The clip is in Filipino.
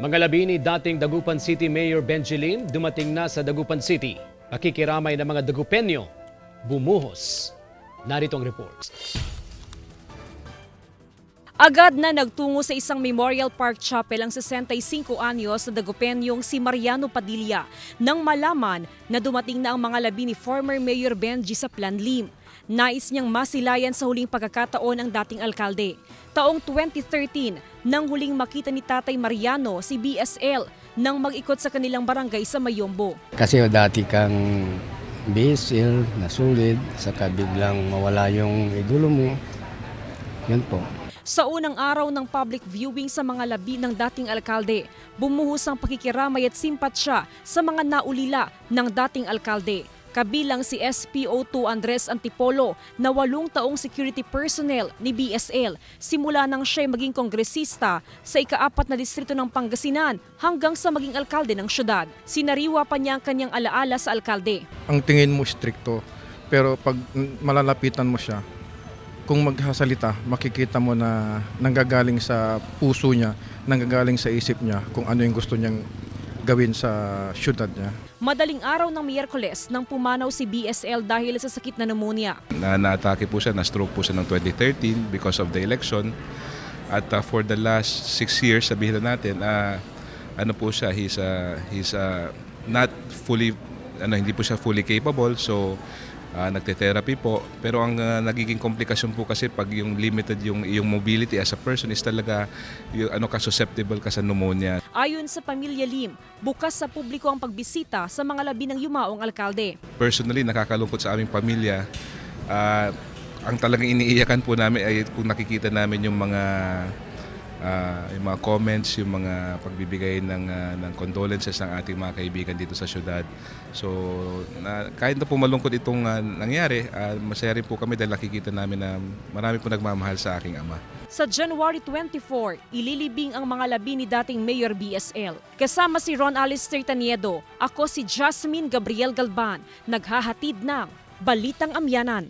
Mga labi ni dating Dagupan City Mayor Benji Lim dumating na sa Dagupan City. Pakikiramay ng mga Dagupenyo bumuhos. Narito ang report. Agad na nagtungo sa isang Memorial Park Chapel ang 65 anyos na Dagupenyong si Mariano Padilla nang malaman na dumating na ang mga labi ni former Mayor Benji sa Planlim. Nais niyang masilayan sa huling pagkakataon ang dating alkalde. Taong 2013, nang huling makita ni Tatay Mariano si BSL nang mag-ikot sa kanilang barangay sa Mayombo. Kasi dati kang BSL, nasulid, saka biglang mawala yung idolo mo. Yun po. Sa unang araw ng public viewing sa mga labi ng dating alkalde, bumuhos ang pakikiramay at simpatsya sa mga naulila ng dating alkalde. Kabilang si SPO2 Andres Antipolo na 8 taong security personnel ni BSL simula nang siya'y maging kongresista sa ika-4 na distrito ng Pangasinan hanggang sa maging alkalde ng syudad. Sinariwa pa niya ang kanyang alaala sa alkalde. Ang tingin mo stricto, pero pag malalapitan mo siya, kung magsasalita, makikita mo na nanggagaling sa puso niya, nanggagaling sa isip niya kung ano yung gusto niyang gawin sa syudad niya. Madaling araw ng Miyerkules nang pumanaw si BSL dahil sa sakit na pneumonia. Na-atake po siya, na-stroke po siya noong 2013 because of the election. At for the last 6 years, sabihin na natin, ano po siya, he's not fully, hindi po siya fully capable. So nagte-therapy po, pero ang nagiging komplikasyon po kasi pag yung limited yung mobility as a person is talaga yung susceptible ka sa pneumonia. Ayon sa pamilya Lim, bukas sa publiko ang pagbisita sa mga labi ng yumaong alkalde. Personally, nakakalungkot sa aming pamilya. Ang talagang iniiyakan po namin ay kung nakikita namin yung mga comments, yung mga pagbibigay ng condolences ng ating mga kaibigan dito sa syudad. So, kahit na po malungkot itong nangyari, masaya rin po kami dahil nakikita namin na marami po nagmamahal sa aking ama. Sa January 24, ililibing ang mga labi ni dating Mayor BSL. Kasama si Ron Alistair Taniedo, ako si Jasmine Gabriel Galban, naghahatid ng Balitang Amyanan.